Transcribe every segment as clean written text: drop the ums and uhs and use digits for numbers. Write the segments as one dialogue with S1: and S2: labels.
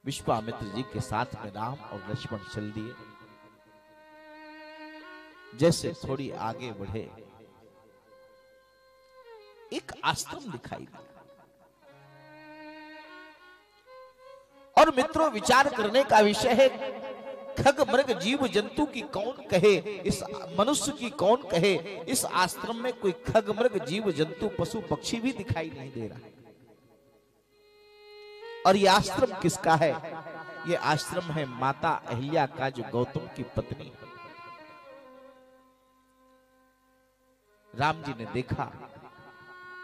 S1: विश्वामित्र जी के साथ में राम और लक्ष्मण चल दिए। जैसे थोड़ी आगे बढ़े, एक आश्रम दिखाई दिया। और मित्रों, विचार करने का विषय है, खग मृग जीव जंतु की कौन कहे, इस मनुष्य की कौन कहे, इस आश्रम में कोई खग मृग जीव जंतु पशु पक्षी भी दिखाई नहीं दे रहा। और यह आश्रम किसका है? यह आश्रम है माता अहिल्या का, जो गौतम की पत्नी। राम जी ने देखा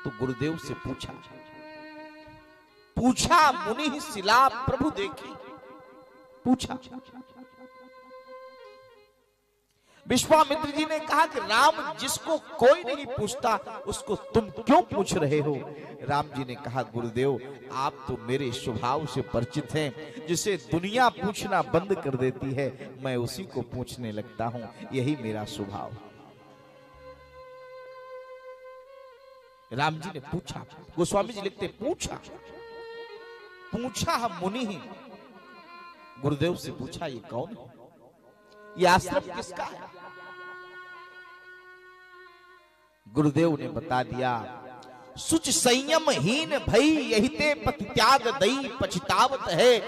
S1: तो गुरुदेव से पूछा, मुनि शिला प्रभु देखी। पूछा। विश्वामित्र जी ने कहा कि राम, जिसको कोई नहीं पूछता उसको तुम क्यों पूछ रहे हो? राम जी ने कहा, गुरुदेव, आप तो मेरे स्वभाव से परिचित हैं। जिसे दुनिया पूछना बंद कर देती है, मैं उसी को पूछने लगता हूं। यही मेरा स्वभाव। राम जी ने पूछा, गोस्वामी जी लिखते, पूछा हम मुनि ही। गुरुदेव से पूछा, ये कौन है? ये आश्रम किसका है? गुरुदेव ने बता दिया, सुच संयम हीन भई, यही ते पति त्याग दई पछतावत है।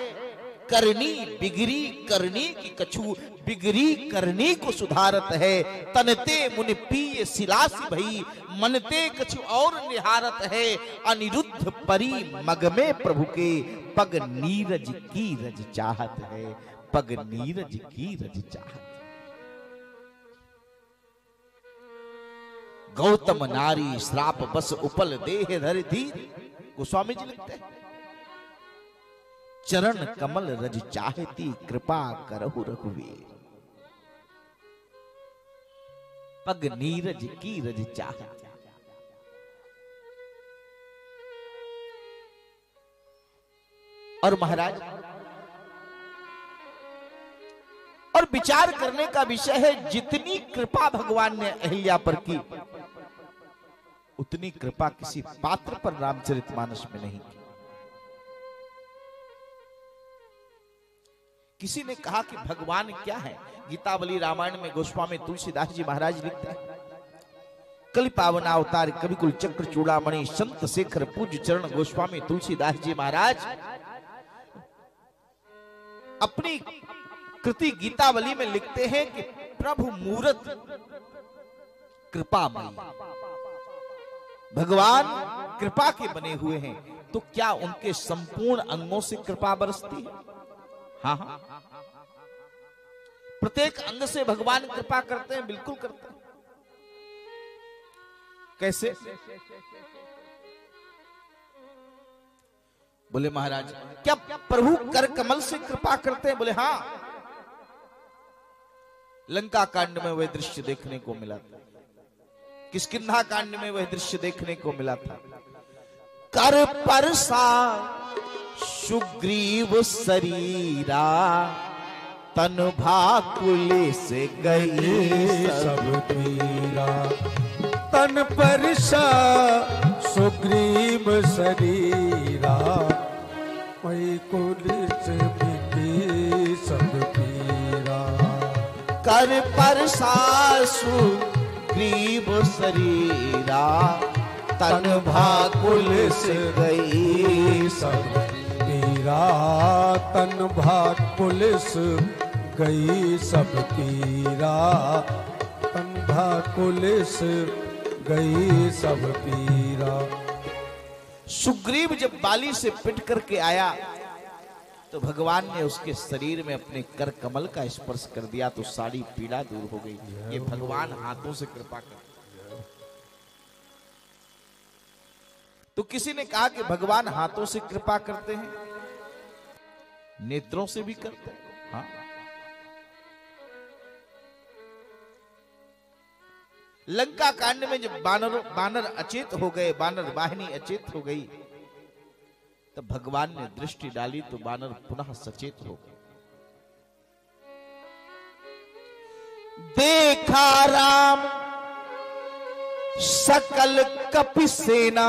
S1: करनी बिगड़ी करनी की कछु, बिगड़ी करनी को सुधारत है। तनते मुनि पीय सिलासी भई, मनते कछु और निहारत है। अनिरुद्ध परी मग में प्रभु के, पग नीरज की रज चाहत है। पग नीरज की रज चाहत। गौतम नारी श्राप बस उपल देह धर धीर। गोस्वामी जी लिखते हैं, चरण कमल रज चाहती, कृपा करहु रघुवीर। पग नीरज की रज चाहत। और महाराज, और विचार करने का विषय है, जितनी कृपा भगवान ने अहिल्या पर की, उतनी कृपा किसी पात्र पर रामचरितमानस में नहीं की। किसी ने कहा कि भगवान क्या है? गीतावली रामायण में गोस्वामी तुलसीदास जी महाराज लिखते हैं, कलि पावन अवतार कवि कुल चक्र चूड़ामणि, संत शेखर पूज्य चरण गोस्वामी तुलसीदास जी महाराज अपनी कृति गीतावली में लिखते हैं कि प्रभु मूरत कृपामयी, भगवान कृपा के बने हुए हैं। तो क्या उनके संपूर्ण अंगों से कृपा बरसती है? हाँ हाँ, प्रत्येक अंग से भगवान कृपा करते हैं, बिल्कुल करते हैं। कैसे? बोले महाराज, क्या प्रभु कर कमल से कृपा करते हैं? बोले हाँ। लंका कांड में वह दृश्य देखने को मिला था, किष्किंधा कांड में वह दृश्य देखने को मिला था। कर परसा सुग्रीव शरीरा, तन भाकुल से गई सब पीरा।
S2: तन परसा सुग्रीव शरीरा, वही कुल से मिटी सब पीरा।
S1: कर परसा सुग्रीव शरीरा, तन भाकुल से गई सब
S2: पीरा। तन भाकुल से गई सब पीरा। तन भाकुल से गई सब पीरा।
S1: सुग्रीव जब बाली से पिट करके आया तो भगवान ने उसके शरीर में अपने कर कमल का स्पर्श कर दिया, तो सारी पीड़ा दूर हो गई। ये भगवान हाथों से कृपा कर। तो किसी ने कहा कि भगवान हाथों से कृपा करते हैं, नेत्रों से भी करते हैं। हाँ, लंका कांड में जब बानर अचेत हो गए, बानर वाहिनी अचेत हो गई, तब भगवान ने दृष्टि डाली तो बानर पुनः सचेत हो गए। देखा राम सकल कपि सेना,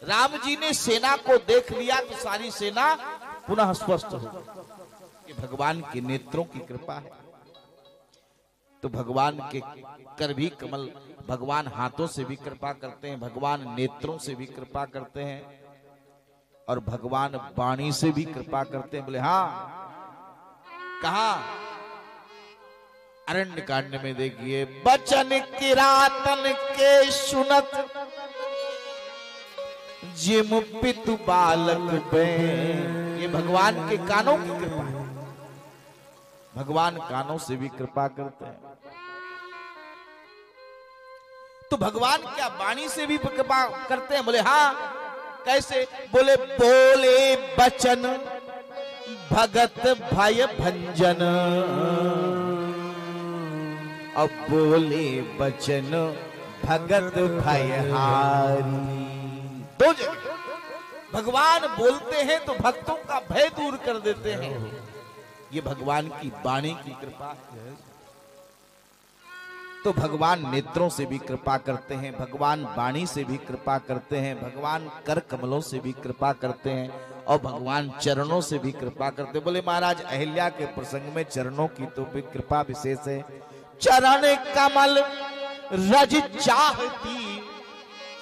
S1: राम जी ने सेना को देख लिया तो सारी सेना पुनः स्वस्थ हो गई। ये भगवान के नेत्रों की कृपा है। तो भगवान के कर भी कमल, भगवान हाथों से भी कृपा करते हैं, भगवान नेत्रों से भी कृपा करते हैं और भगवान वाणी से भी कृपा करते हैं। बोले हाँ, कहा? अरण्य कांड में देखिए, बचन किरातन के सुनत जिम पितु बालक पे। ये भगवान के कानों की कृपा है। भगवान कानों से भी कृपा करते हैं। तो भगवान क्या वाणी से भी कृपा करते हैं? बोले हाँ। कैसे? बोले बोले बचन भगत भय भंजन। अब बोले बचन भगत भयहारी। दो जगह भगवान बोलते हैं तो भक्तों का भय दूर कर देते हैं। ये भगवान की वाणी की कृपा है। तो भगवान नेत्रों से भी कृपा करते हैं, भगवान वाणी से भी कृपा करते हैं, भगवान कर कमलों से भी कृपा करते हैं और भगवान चरणों से भी कृपा करते हैं। बोले महाराज अहिल्या के प्रसंग में चरणों की तो भी कृपा विशेष है। चरण कमल रज चाहती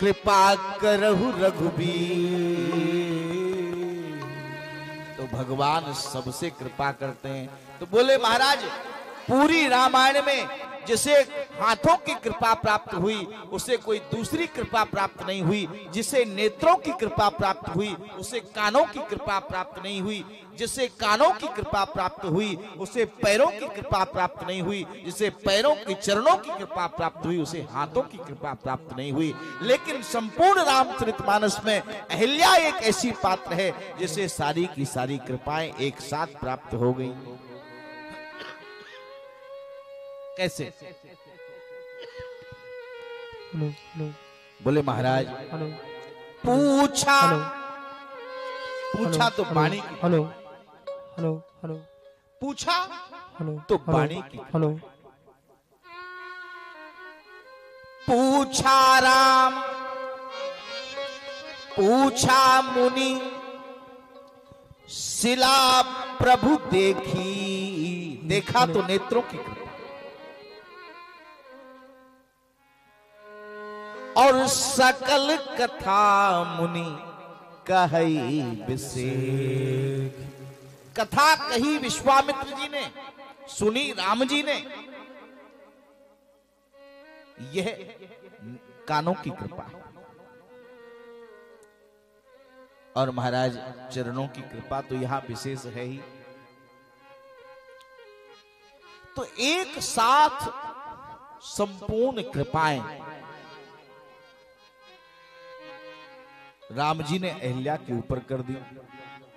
S1: कृपा करहु रघुबीर। तो भगवान सबसे कृपा करते हैं। तो बोले महाराज पूरी रामायण में जिसे हाथों की कृपा प्राप्त हुई उसे कोई दूसरी कृपा प्राप्त नहीं हुई। जिसे नेत्रों की कृपा प्राप्त हुई उसे कानों की कृपा प्राप्त नहीं हुई। जिसे कानों की कृपा प्राप्त हुई उसे पैरों की कृपा प्राप्त नहीं हुई। जिसे पैरों की चरणों की कृपा प्राप्त हुई उसे हाथों की कृपा प्राप्त नहीं हुई। लेकिन संपूर्ण रामचरितमानस में अहिल्या एक ऐसी पात्र है जिसे सारी की सारी कृपाएं एक साथ प्राप्त हो गई। कैसे? बोले महाराज पूछा तो वाणी की, पूछा तो वाणी की, पूछा राम पूछा मुनि शिला प्रभु देखी। देखा तो नेत्रों की कृपा और सकल कथा मुनि कही विशेष। कथा कही विश्वामित्र जी ने, सुनी राम जी ने। यह कानों की कृपा है। और महाराज चरणों की कृपा तो यहां विशेष है ही। तो एक साथ संपूर्ण कृपाएं राम जी ने अहिल्या के ऊपर कर दी।